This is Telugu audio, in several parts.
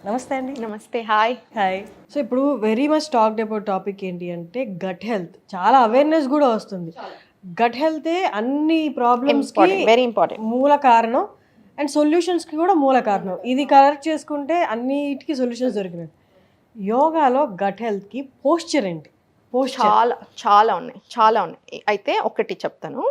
నమస్తే అండి. నమస్తే. హాయ్. హాయ్. సో ఇప్పుడు very much talked about topic ఏంటి అంటే గట్ హెల్త్. చాలా అవేర్నెస్ కూడా వస్తుంది. గట్ హెల్తే అన్ని ప్రాబ్లమ్స్కి వెరీ ఇంపార్టెంట్. మూల కారణం అండ్ సొల్యూషన్స్కి కూడా మూల కారణం. ఇది కరెక్ట్ చేసుకుంటే అన్నిటికీ సొల్యూషన్స్ దొరికినాయి. యోగాలో గట్ హెల్త్కి పోస్చర్ ఏంటి? చాలా ఉన్నాయి. అయితే ఒకటి చెప్తాను.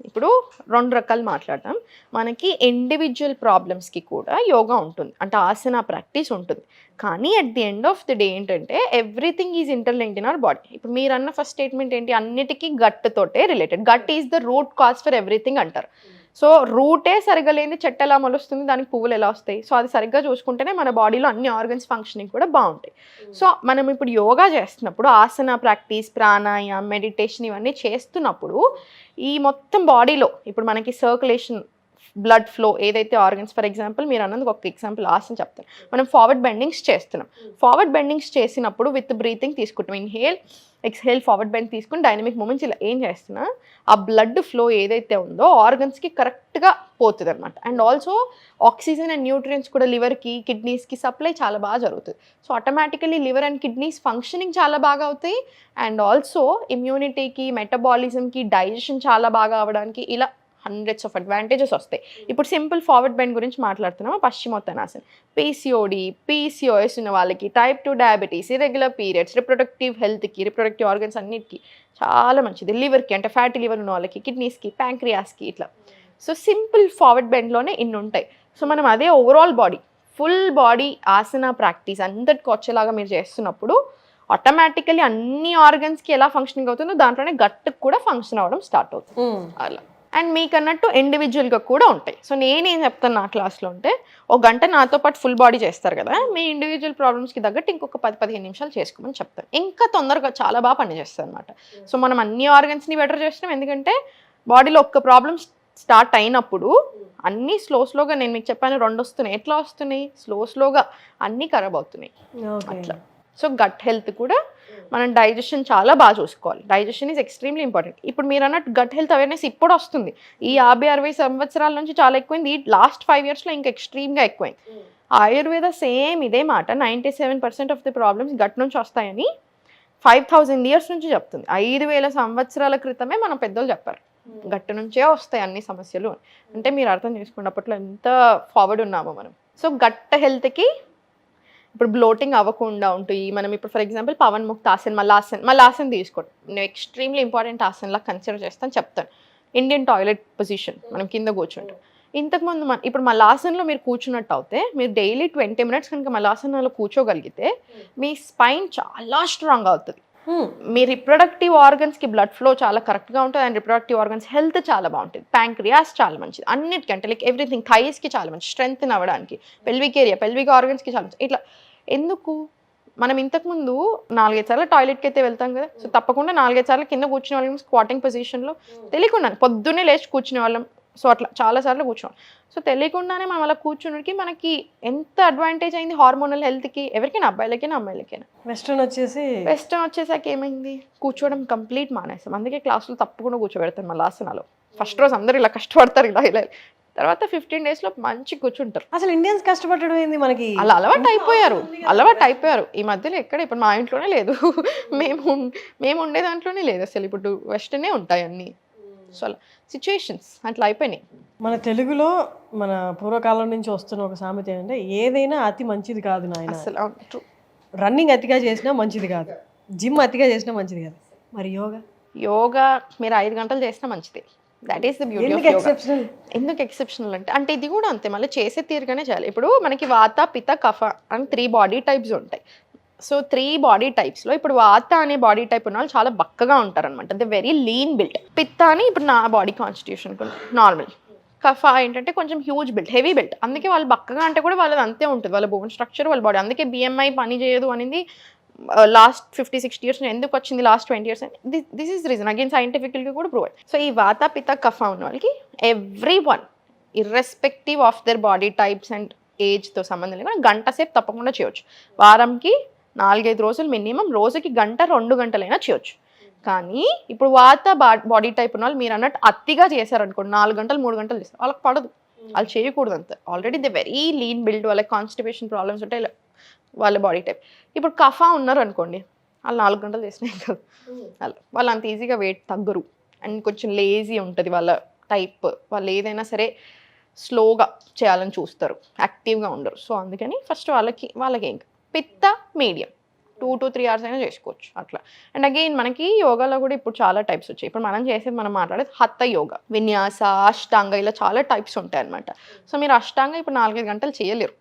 ఇప్పుడు 2 రకాలు మాట్లాడదాం. మనకి ఇండివిజువల్ ప్రాబ్లమ్స్కి కూడా యోగా ఉంటుంది, అంటే ఆసన ప్రాక్టీస్ ఉంటుంది. కానీ at the end of the day ఏంటంటే everything is interlinked in our body. ఇప్పుడు మీరు అన్న ఫస్ట్ స్టేట్మెంట్ ఏంటి, అన్నిటికీ గట్ తోటే రిలేటెడ్. Gut is the root cause for everything అంటారు. సో రూటే సరిగ్గా లేని చెట్టు ఎలా మొలుస్తుంది, దానికి పువ్వులు ఎలా వస్తాయి? సో అది సరిగ్గా చూసుకుంటేనే మన బాడీలో అన్ని ఆర్గన్స్ ఫంక్షనింగ్ కూడా బాగుంటాయి. సో మనం ఇప్పుడు యోగా చేస్తున్నప్పుడు ఆసన ప్రాక్టీస్, ప్రాణాయామం, మెడిటేషన్ ఇవన్నీ చేస్తున్నప్పుడు ఈ మొత్తం బాడీలో ఇప్పుడు మనకి సర్క్యులేషన్, బ్లడ్ ఫ్లో ఏదైతే ఆర్గన్స్, ఫర్ ఎగ్జాంపుల్ మీరు అన్నది ఒక ఎగ్జాంపుల్ ఆసన చెప్తాను. మనం ఫార్వర్డ్ బెండింగ్స్ చేస్తున్నాం. ఫార్వర్డ్ బెండింగ్స్ చేసినప్పుడు విత్ బ్రీతింగ్ తీసుకుంటాం. ఇన్హేల్, ఎక్స్హేల్, ఫార్వర్డ్ బెండ్ తీసుకుని డైనమిక్ మూమెంట్స్ ఇలా ఏం చేస్తున్నా ఆ బ్లడ్ ఫ్లో ఏదైతే ఉందో ఆర్గన్స్కి కరెక్ట్గా పోతుంది అనమాట. And also oxygen and nutrients కూడా లివర్కి, కిడ్నీస్కి సప్లై చాలా బాగా జరుగుతుంది. So automatically liver and kidneys functioning చాలా బాగా అవుతాయి. అండ్ ఆల్సో ఇమ్యూనిటీకి, మెటబాలిజంకి, డైజెషన్ చాలా బాగా అవ్వడానికి ఇలా హండ్రెడ్స్ ఆఫ్ అడ్వాంటేజెస్ వస్తాయి. ఇప్పుడు సింపుల్ ఫార్వర్డ్ బెండ్ గురించి మాట్లాడుతున్నాము. పశ్చిమోత్తనాసన్, పీసీఓడి, పీసీఓఎస్ ఉన్న వాళ్ళకి, type 2 diabetes, irregular periods, reproductive హెల్త్కి, రిప్రొడక్టివ్ ఆర్గన్స్ అన్నిటికీ చాలా మంచిది. లివర్కి అంటే ఫ్యాటీ లివర్ ఉన్న వాళ్ళకి, కిడ్నీస్కి, ప్యాంక్రియాస్కి ఇట్లా. సో సింపుల్ ఫార్వర్డ్ బెండ్లోనే ఇన్ని ఉంటాయి. సో మనం అదే ఓవరాల్ బాడీ, ఫుల్ బాడీ ఆసన ప్రాక్టీస్ అందరికి వచ్చేలాగా మీరు చేస్తున్నప్పుడు ఆటోమేటికలీ అన్ని ఆర్గన్స్కి ఎలా ఫంక్షనింగ్ అవుతుందో దాంట్లోనే గట్టుకు కూడా ఫంక్షన్ అవ్వడం స్టార్ట్ అవుతుంది అలా. అండ్ మీకు అన్నట్టు ఇండివిజువల్గా కూడా ఉంటాయి. సో నేనేం చెప్తాను నా క్లాస్లో అంటే, ఒక గంట నాతో పాటు ఫుల్ బాడీ చేస్తారు కదా, మీ ఇండివిజువల్ ప్రాబ్లమ్స్కి తగ్గట్టు ఇంకొక 10-15 నిమిషాలు చేసుకోమని చెప్తాను. ఇంకా తొందరగా చాలా బాగా పనిచేస్తుంది అనమాట. సో మనం అన్ని ఆర్గన్స్ని బెటర్ చేస్తున్నాం, ఎందుకంటే బాడీలో ఒక్క ప్రాబ్లమ్ స్టార్ట్ అయినప్పుడు అన్నీ స్లోగా, నేను మీకు చెప్పాను 2 వస్తున్నాయి. ఎట్లా వస్తున్నాయి? స్లోగా అన్నీ ఖరాబ్ అవుతున్నాయి అట్లా. సో గట్ హెల్త్ కూడా మనం డైజెషన్ చాలా బాగా చూసుకోవాలి. Digestion is extremely important. ఇప్పుడు మీరు అన్నట్టు గట్ హెల్త్ అవేర్నెస్ ఇప్పుడు వస్తుంది. ఈ 50-60 సంవత్సరాల నుంచి చాలా ఎక్కువైంది. ఈ లాస్ట్ 5 yearsలో ఇంకా ఎక్స్ట్రీమ్గా ఎక్కువైంది. ఆయుర్వేద సేమ్ ఇదే మాట, 97% ఆఫ్ ది ప్రాబ్లమ్స్ గట్ నుంచి వస్తాయని 5000 years నుంచి చెప్తుంది. 5000 సంవత్సరాల క్రితమే మన పెద్దలు చెప్పారు, గట్టు నుంచే వస్తాయి అన్ని సమస్యలు. అంటే మీరు అర్థం చేసుకోండి అప్పట్లో ఎంత ఫార్వర్డ్ ఉన్నామో మనం. సో గట్ హెల్త్కి ఇప్పుడు బ్లోటింగ్ అవ్వకుండా ఉంటాయి. మనం ఇప్పుడు ఫర్ ఎగ్జాంపుల్ పవన్ ముక్త ఆసన్, మల్లాసన్ తీసుకోండి. నేను ఎక్స్ట్రీమ్లీ ఇంపార్టెంట్ ఆసన్లా కన్సిడర్ చేస్తాను, చెప్తాను. ఇండియన్ టాయిలెట్ పొజిషన్, మనం కింద కూర్చుంటాం. ఇంతకుముందు ఇప్పుడు మల్లాసన్లో మీరు కూర్చున్నట్టు అవుతే, మీరు డైలీ 20 minutes కనుక మల్లాసన్లో కూర్చోగలిగితే మీ స్పైన్ చాలా స్ట్రాంగ్ అవుతుంది. మీ రిప్రొడక్టివ్ ఆర్గన్స్కి బ్లడ్ ఫ్లో చాలా కరెక్ట్గా ఉంటుంది. అండ్ రిప్రొడక్టివ్ ఆర్గన్స్ హెల్త్ చాలా బాగుంటుంది. ప్యాంక్రియాస్ చాలా మంచిది, అన్నిటికంటే లైక్ ఎవ్రీథింగ్. థైస్కి చాలా మంచి స్ట్రెంగ్త్ అవ్వడానికి, పెల్విక్ ఏరియా, పెల్విక్ ఆర్గన్స్కి చాలా మంచి. ఇట్లా ఎందుకు మనం ఇంతకుముందు 4-5 సార్లు టాయిలెట్కి అయితే వెళ్తాం కదా, సో తప్పకుండా 4-5 సార్లు కింద కూర్చునే వాళ్ళం స్క్వాటింగ్ పొజిషన్లో, తెలియకుండా పొద్దున్నే లేచి కూర్చునే వాళ్ళం. సో అట్లా చాలాసార్లు కూర్చోవాలి. సో తెలియకుండానే మనం అలా కూర్చున్నకి మనకి ఎంత అడ్వాంటేజ్ అయింది హార్మోనల్ హెల్త్కి, ఎవరికైనా అబ్బాయిలకైనా అమ్మాయిలకైనా. వెస్ట్రన్ వచ్చేసాక ఏమైంది, కూర్చోవడం కంప్లీట్ మానేస్తాం. అందుకే క్లాసులో తప్పకుండా కూర్చోబెడతాను మళ్ళీ ఆసనాలో. ఫస్ట్ రోజు అందరూ ఇలా కష్టపడతారు, ఇలా తర్వాత 15 daysలో మంచి కూర్చుంటారు. అసలు ఇండియన్స్ కష్టపడడం ఏంది, మనకి అలా అలవాటు అయిపోయారు. ఈ మధ్యలో ఎక్కడ, ఇప్పుడు మా ఇంట్లోనే లేదు, మేము ఉండే దాంట్లోనే లేదు అసలు. ఇప్పుడు వెస్టర్నే ఉంటాయి అన్నీ. సో అలా సిచ్యుయేషన్స్ అట్లా అయిపోయినాయి. మన తెలుగులో మన పూర్వకాలం నుంచి వస్తున్న ఒక సామెత ఏంటంటే, ఏదైనా అతి మంచిది కాదు నాయన. అసలు రన్నింగ్ అతిగా చేసినా మంచిది కాదు, జిమ్ అతిగా చేసినా మంచిది కాదు. మరి యోగా మీరు 5 గంటలు చేసినా మంచిదే. That is the beauty of yoga. ఎందుకు ఎక్సెప్షనల్ అంటే ఇది కూడా అంతే, మళ్ళీ చేసే తీరుగానే చేయాలి. ఇప్పుడు మనకి వాత, పిత, కఫ అని 3 body types ఉంటాయి. సో 3 body typesలో ఇప్పుడు వాత అనే బాడీ టైప్ ఉన్న వాళ్ళు చాలా బక్కగా ఉంటారనమాట. They very lean built. Pitta అని ఇప్పుడు నా బాడీ కాన్స్టిట్యూషన్ నార్మల్. కఫ ఏంటంటే కొంచెం హ్యూజ్ బిల్ట్, హెవీ బిల్ట్. అందుకే వాళ్ళు బక్కగా అంటే కూడా వాళ్ళది అంతే ఉంటుంది, వాళ్ళ బోన్ స్ట్రక్చర్, వాళ్ళ బాడీ. అందుకే BMI పని చేయదు అనేది లాస్ట్ 50-60 years ఎందుకు వచ్చింది, లాస్ట్ 20 years అని. దిస్ ఈస్ రీజన్, అగైన్ సైంటిఫికల్గా కూడా ప్రూవ్. సో ఈ వాత, పిత, కఫ ఉన్న వాళ్ళకి everyone irrespective of their body types and ఏజ్తో సంబంధం లేకుండా గంట సేపు తప్పకుండా చేయొచ్చు. వారంకి 4-5 రోజులు మినిమం, రోజుకి 1-2 గంటలైనా చేయొచ్చు. కానీ ఇప్పుడు వాత బాడీ టైప్ ఉన్న వాళ్ళు మీరు అన్నట్టు అతిగా చేశారనుకోండి, 4 గంటలు 3 గంటలు చేస్తారు, వాళ్ళకి పడదు, వాళ్ళు చేయకూడదు అంతే. Already they very lean build, వాళ్ళకి కాన్స్టిపేషన్ ప్రాబ్లమ్స్ ఉంటాయి, వాళ్ళ బాడీ టైప్. ఇప్పుడు కఫా ఉన్నారు అనుకోండి, వాళ్ళు 4 గంటలు చేసినాయి కదా, అలా వాళ్ళు అంత ఈజీగా వెయిట్ తగ్గరు. అండ్ కొంచెం లేజీ ఉంటుంది వాళ్ళ టైప్, వాళ్ళు ఏదైనా సరే స్లోగా చేయాలని చూస్తారు, యాక్టివ్గా ఉండరు. సో అందుకని ఫస్ట్ వాళ్ళకి ఏం పిత్త మీడియం 2 to 3 hours అయినా చేసుకోవచ్చు అట్లా. అండ్ అగైన్ మనకి యోగాలో కూడా ఇప్పుడు చాలా టైప్స్ వచ్చాయి. ఇప్పుడు మనం మాట్లాడేది హత్త యోగా, విన్యాస, అష్టాంగ, ఇలా చాలా టైప్స్ ఉంటాయి అనమాట. సో మీరు అష్టాంగ ఇప్పుడు 4-5 గంటలు చేయలేరు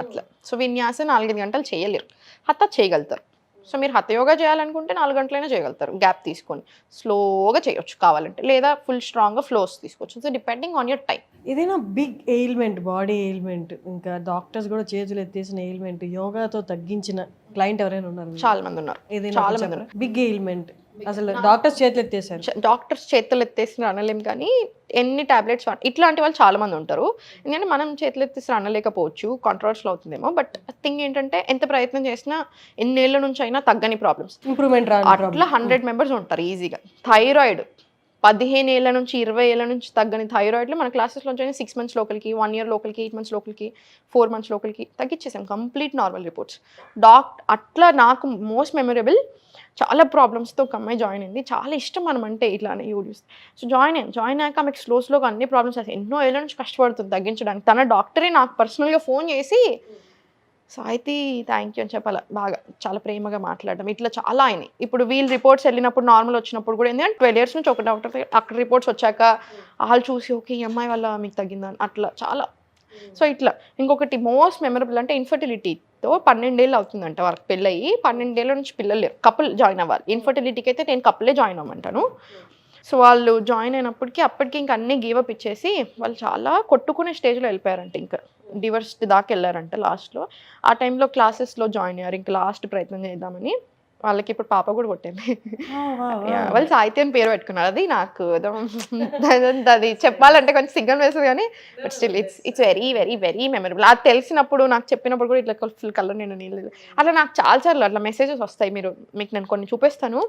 అట్లా. సో విన్యాస 4-5 గంటలు చేయలేరు, హత్త చేయగలుగుతారు. సో మీరు హత్త యోగా చేయాలనుకుంటే 4 గంటలైనా చేయగలుగుతారు, గ్యాప్ తీసుకొని స్లోగా చేయొచ్చు కావాలంటే, లేదా ఫుల్ స్ట్రాంగ్గా ఫ్లోస్ తీసుకోవచ్చు. So depending on your time. ఏదైనా బిగ్ ఎయిల్మెంట్, బాడీ ఎయిల్మెంట్, ఇంకా డాక్టర్స్ కూడా చేతులు ఎత్తేసిన ఎయిల్మెంట్ యోగాతో తగ్గించిన క్లయింట్ ఎవరైనా ఉన్నారు? చాలా మంది ఉన్నారు. చాలా మంది ఉన్నారు. బిగ్ ఎయిల్మెంట్ అసలు డాక్టర్స్ చేతులు ఎత్తేసారు. డాక్టర్స్ చేతులు ఎత్తేసిన అనలేం, కానీ ఎన్ని టాబ్లెట్స్ ఇట్లాంటి వాళ్ళు చాలా మంది ఉంటారు. ఎందుకంటే మనం చేతులు ఎత్తేసి అనలేకపోవచ్చు, కాంట్రవర్షియల్ అవుతుందేమో. బట్ థింగ్ ఏంటంటే ఎంత ప్రయత్నం చేసినా ఎన్నేళ్ల నుంచి అయినా తగ్గని ప్రాబ్లమ్స్, ఇంప్రూవ్మెంట్ అట్లా 100 members ఉంటారు ఈజీగా. థైరాయిడ్ 15 ఏళ్ళ నుంచి 20 ఏళ్ళ నుంచి తగ్గని థైరాయిడ్లో మన క్లాసెస్లో 6 months లోకలికి, 1 year లోకలికి, 8 months లోకలికి, 4 months లోకలికి తగ్గించేసాం, కంప్లీట్ నార్మల్ రిపోర్ట్స్. అట్లా నాకు మోస్ట్ మెమరబుల్, చాలా ప్రాబ్లమ్స్తో ఒక అమ్మాయి జాయిన్ అయింది. చాలా ఇష్టం మనం అంటే ఇట్లానే యూడియోస్. సో జాయిన్ అయ్యాక ఆమెకు స్లోగా అన్ని ప్రాబ్లమ్స్ వస్తాయి. ఎన్నో ఏళ్ళ నుంచి కష్టపడుతుంది తగ్గించడానికి. తన డాక్టరే నాకు పర్సనల్గా ఫోన్ చేసి సాయితి థ్యాంక్ యూ అని చెప్పాలి, బాగా చాలా ప్రేమగా మాట్లాడడం, ఇట్లా చాలా అయినాయి. ఇప్పుడు వీళ్ళు రిపోర్ట్స్ వెళ్ళినప్పుడు నార్మల్ వచ్చినప్పుడు కూడా ఎందుకంటే 12 years నుంచి ఒక డాక్టర్ అక్కడ రిపోర్ట్స్ వచ్చాక వాళ్ళు చూసి ఓకే ఈ అమ్మాయి వల్ల మీకు తగ్గిందా అట్లా చాలా. సో ఇట్లా ఇంకొకటి మోస్ట్ మెమరబుల్ అంటే ఇన్ఫర్టిలిటీతో 12 ఏళ్ళు అవుతుందంట వాళ్ళకి పెళ్ళయి, 12 ఏళ్ళ నుంచి పిల్లలు లేరు, కపుల్ జాయిన్ అవ్వాలి. ఇన్ఫర్టిలిటీకి అయితే నేను కపులే జాయిన్ అవ్వమంటాను. సో వాళ్ళు జాయిన్ అయినప్పటికీ అప్పటికి ఇంకా అన్నీ గీవప్ ఇచ్చేసి వాళ్ళు చాలా కొట్టుకునే స్టేజ్లో వెళ్ళిపోయారంట, ఇంకా డివర్స్ దాకా వెళ్ళారంట లాస్ట్లో. ఆ టైంలో క్లాసెస్లో జాయిన్ అయ్యారు, ఇంకా లాస్ట్ ప్రయత్నం చేద్దామని. వాళ్ళకి ఇప్పుడు పాప కూడా పుట్టింది. వాళ్ళు సాహిత్య అని పేరు పెట్టుకున్నారు. అది నాకు అది చెప్పాలంటే కొంచెం సిగ్నల్ వేస్తుంది, కానీ but still it's very very very memorable. అది తెలిసినప్పుడు నాకు చెప్పినప్పుడు కూడా ఇట్లా ఫుల్ కలర్ నేను నీళ్ళు అట్లా నాకు చాలాసార్లు అట్లా మెసేజెస్ వస్తాయి. మీకు నేను కొన్ని చూపిస్తాను,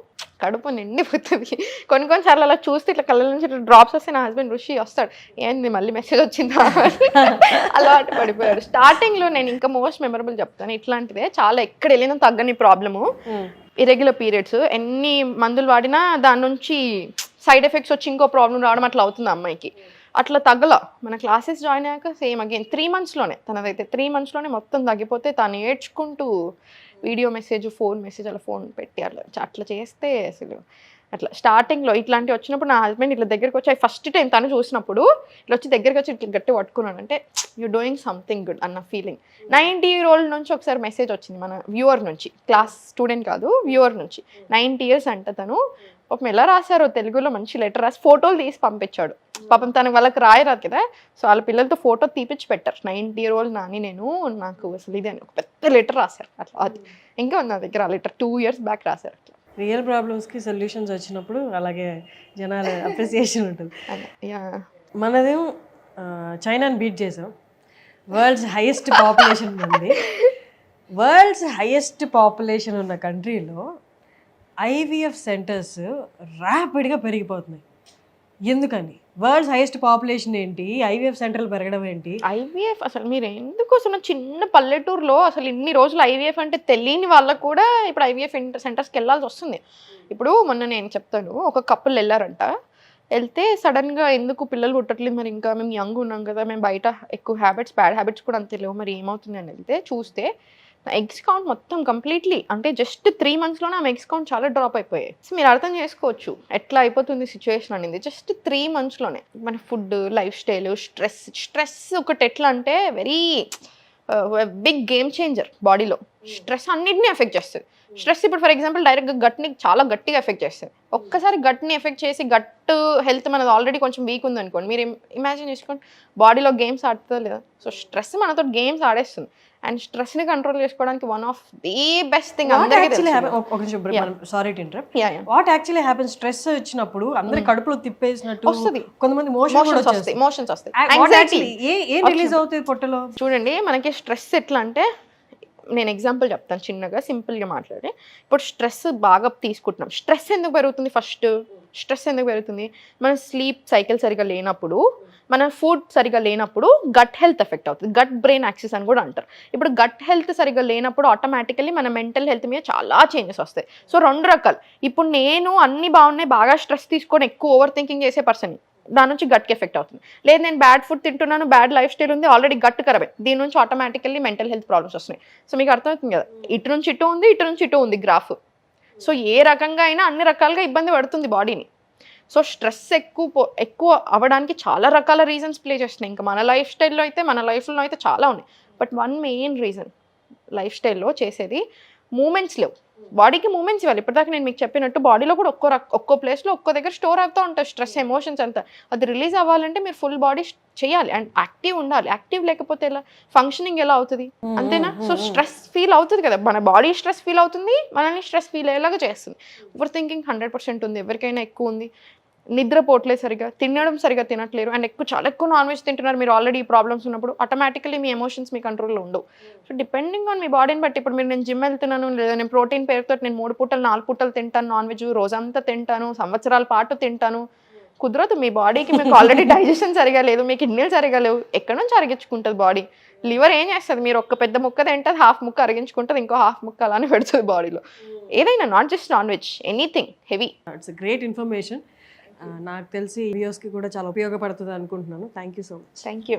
కడుపు నిండిపోతుంది. కొన్నిసార్లు అలా చూస్తే ఇట్లా కళ్ళ నుంచి ఇట్లా డ్రాప్స్ వస్తే నా హస్బెండ్ రుషి వస్తాడు, ఏంది మళ్ళీ మెసేజ్ వచ్చిందా అలవాటు పడిపోయాడు. స్టార్టింగ్లో నేను ఇంకా మోస్ట్ మెమరబుల్ చెప్తాను, ఇట్లాంటిదే చాలా ఎక్కడ వెళ్ళినా తగ్గని ప్రాబ్లము. ఇరెగ్యులర్ పీరియడ్స్, ఎన్ని మందులు వాడినా దాని నుంచి సైడ్ ఎఫెక్ట్స్ వచ్చి ఇంకో ప్రాబ్లం రావడం అట్లా అవుతుంది అమ్మాయికి. అట్లా తగ్గల. మన క్లాసెస్ జాయిన్ అయ్యాక సేమ్ అగైన్ 3 monthsలోనే, తనదైతే 3 monthsలోనే మొత్తం తగ్గిపోతే తను ఏడ్చుకుంటూ వీడియో మెసేజ్, ఫోన్ మెసేజ్, అలా ఫోన్ పెట్టి అట్లా చేస్తే అసలు అట్లా స్టార్టింగ్లో ఇట్లాంటివి వచ్చినప్పుడు నా హస్బెండ్ ఇట్లా దగ్గరికి వచ్చి ఫస్ట్ టైం తను చూసినప్పుడు ఇట్లా వచ్చి దగ్గరికి వచ్చి ఇట్లా గట్టి పట్టుకున్నాను, అంటే యూ డూయింగ్ సంథింగ్ గుడ్ అన్న ఫీలింగ్. 90-year-old నుంచి ఒకసారి మెసేజ్ వచ్చింది మన వ్యూవర్ నుంచి, క్లాస్ స్టూడెంట్ కాదు వ్యూవర్ నుంచి. 90 years అంట తను. పాపం ఎలా రాశారో తెలుగులో మంచి లెటర్ రాసి ఫోటోలు తీసి పంపించాడు. పాపం తనకు వాళ్ళకి రాయరాదు కదా, సో వాళ్ళ పిల్లలతో ఫోటో తీపిచ్చి పెట్టారు. 90-year-old నాని నేను నాకు అసలు ఇది అని ఒక పెద్ద లెటర్ రాశారు అట్లా. అది ఇంకా ఉంది నా దగ్గర ఆ లెటర్, 2 years బ్యాక్ రాశారు. అట్లా రియల్ ప్రాబ్లమ్స్కి సొల్యూషన్స్ వచ్చినప్పుడు అలాగే జనాల అప్రిసియేషన్ ఉంటుంది. మనదేం చైనాని బీట్ చేసాం, వరల్డ్స్ హైయెస్ట్ పాపులేషన్ ఉంది. వరల్డ్స్ హైయెస్ట్ పాపులేషన్ ఉన్న కంట్రీలో ఐవీఎఫ్ సెంటర్స్ ర్యాపిడ్గా పెరిగిపోతున్నాయి. ఎందుకని? వరల్డ్స్ హైయెస్ట్ పాపులేషన్ ఏంటి, ఐవీఎఫ్ సెంటర్లు పెరగడం ఏంటి? ఐవీఎఫ్ అసలు మీరు ఎందుకు అసలు చిన్న పల్లెటూరులో అసలు ఇన్ని రోజులు ఐవీఎఫ్ అంటే తెలియని వాళ్ళకు కూడా ఇప్పుడు ఐవీఎఫ్ సెంటర్స్కి వెళ్ళాల్సి వస్తుంది. ఇప్పుడు మొన్న నేను చెప్తాను, ఒక కపుల్ వెళ్ళారంట. వెళ్తే సడన్గా ఎందుకు పిల్లలు పుట్టట్లేదు, మరి ఇంకా మేము యంగ్ ఉన్నాం కదా, మేము బయట ఎక్కువ బ్యాడ్ హ్యాబిట్స్ కూడా అంత లేవు, మరి ఏమవుతుంది అని వెళ్తే చూస్తే ఎగ్స్ కౌంట్ మొత్తం కంప్లీట్లీ, అంటే జస్ట్ 3 monthsలోనే ఆమె ఎగ్స్ కౌంట్ చాలా డ్రాప్ అయిపోయాయి. సో మీరు అర్థం చేసుకోవచ్చు ఎట్లా అయిపోతుంది సిచ్యువేషన్ అనేది. జస్ట్ 3 monthsలోనే మన ఫుడ్, లైఫ్ స్టైల్, స్ట్రెస్ ఒకటి ఎట్లా అంటే వెరీ బిగ్ గేమ్ చేంజర్ బాడీలో. స్ట్రెస్ అన్నిటిని ఎఫెక్ట్ చేస్తుంది. స్ట్రెస్ ఇప్పుడు ఫర్ ఎగ్జాంపుల్ డైరెక్ట్గా గట్ని చాలా గట్టిగా ఎఫెక్ట్ చేస్తుంది. ఒక్కసారి గట్ని ఎఫెక్ట్ చేసి గట్ హెల్త్ మనది ఆల్రెడీ కొంచెం వీక్ ఉంది అనుకోండి, మీరు ఇమాజిన్ చేసుకోండి బాడీలో గేమ్స్ ఆడుతుందో లేదా. సో స్ట్రెస్ మనతో గేమ్స్ ఆడేస్తుంది. అండ్ స్ట్రెస్ని కంట్రోల్ చేసుకోవడానికి one of the best thing. What actually happens? Stress వచ్చినప్పుడు అందరి కడుపులో తిప్పేసినట్టు వస్తుంది, కొంతమంది మోషన్స్ వస్తాయి. ఏం రిలీజ్ అవుతాయి పొట్టలో? చూడండి మనకి స్ట్రెస్ ఎట్లా అంటే నేను ఎగ్జాంపుల్ చెప్తాను చిన్నగా, సింపుల్గా మాట్లాడి. ఇప్పుడు స్ట్రెస్ బాగా తీసుకుంటున్నాం. స్ట్రెస్ ఎందుకు పెరుగుతుంది? ఫస్ట్ స్ట్రెస్ ఎందుకు పెరుగుతుంది? మన స్లీప్ సైకిల్ సరిగా లేనప్పుడు, మన ఫుడ్ సరిగా లేనప్పుడు గట్ హెల్త్ ఎఫెక్ట్ అవుతుంది. గట్ బ్రెయిన్ యాక్సిస్ అని కూడా అంటారు. ఇప్పుడు గట్ హెల్త్ సరిగా లేనప్పుడు ఆటోమేటికలీ మన మెంటల్ హెల్త్ మీద చాలా చేంజెస్ వస్తాయి. సో 2 రకాలు. ఇప్పుడు నేను అన్ని బాగున్నాయి, బాగా స్ట్రెస్ తీసుకొని ఎక్కువ ఓవర్ థింకింగ్ చేసే పర్సన్, దాని నుంచి గట్కి ఎఫెక్ట్ అవుతుంది. లేదు నేను బ్యాడ్ ఫుడ్ తింటున్నాను, బ్యాడ్ లైఫ్ స్టైల్ ఉంది, ఆల్రెడీ గట్ ఖరాబే, దీని నుంచి ఆటోమేటికల్లీ మెంటల్ హెల్త్ ప్రాబ్లమ్స్ వస్తున్నాయి. సో మీకు అర్థమవుతుంది కదా, ఇటు నుంచి ఇటు ఉంది, ఇటు నుంచి ఇటు ఉంది గ్రాఫ్. సో ఏ రకంగా అయినా అన్ని రకాలుగా ఇబ్బంది పడుతుంది బాడీని. సో స్ట్రెస్ ఎక్కువ అవ్వడానికి చాలా రకాల రీజన్స్ ప్లే చేస్తున్నాయి. ఇంకా మన లైఫ్ స్టైల్లో అయితే, మన లైఫ్లో అయితే చాలా ఉన్నాయి. But one main reason life స్టైల్లో చేసేది మూమెంట్స్ లేవు. బాడీకి మూమెంట్స్ ఇవ్వాలి. ఇప్పటిదాకా నేను మీకు చెప్పినట్టు బాడీలో కూడా ఒక్కో ప్లేస్లో ఒక్కో దగ్గర స్టోర్ అవుతూ ఉంటాయి స్ట్రెస్, ఎమోషన్స్ అంతా. అది రిలీజ్ అవ్వాలంటే మీరు ఫుల్ బాడీ చేయాలి అండ్ యాక్టివ్ ఉండాలి. యాక్టివ్ లేకపోతే ఎలా, ఫంక్షనింగ్ ఎలా అవుతుంది? అంతేనా? సో స్ట్రెస్ ఫీల్ అవుతుంది కదా, మన బాడీ స్ట్రెస్ ఫీల్ అవుతుంది, మనల్ని స్ట్రెస్ ఫీల్ అయ్యేలాగా చేస్తుంది. ఓవర్ థింకింగ్ 100% ఉంది, ఎవరికైనా ఎక్కువ ఉంది. నిద్రపోవట్లేదు సరిగా, తినడం సరిగా తినట్లేరు, అండ్ చాలా ఎక్కువ నాన్ వెజ్ తింటున్నారు మీరు ఆల్రెడీ ఈ ప్రాబ్లమ్స్ ఉన్నప్పుడు, ఆటోమేటికలీ మీ ఎమోషన్స్ మీ కంట్రోల్లో ఉండవు. సో డిపెండింగ్ ఆన్ మీ బాడీని బట్టి, ఇప్పుడు మీరు నేను జిమ్ వెళ్తున్నాను, లేదా నేను ప్రోటీన్ పేరుతో నేను 3 పూటలు 4 పూటలు తింటాను నాన్ వెజ్, రోజంతా తింటాను, సంవత్సరాల పాటు తింటాను, కుదరదు. మీ బాడీకి మీకు ఆల్రెడీ డైజెషన్ సరిగా లేదు, మీ కిడ్నీలు సరిగా లేవు, ఎక్కడి నుంచి అరిగించుకుంటుంది బాడీ? లివర్ ఏం చేస్తుంది? మీరు ఒక పెద్ద ముక్క తింటుంది, హాఫ్ ముక్క అరిగించుకుంటుంది, ఇంకో హాఫ్ ముక్క అలానే పెడుతుంది బాడీలో. ఏదైనా, not just non veg, anything heavy. It's great information. నాకు తెలిసి వ్యూయర్స్కి కూడా చాలా ఉపయోగపడుతుంది అనుకుంటున్నాను. Thank you so much. Thank you.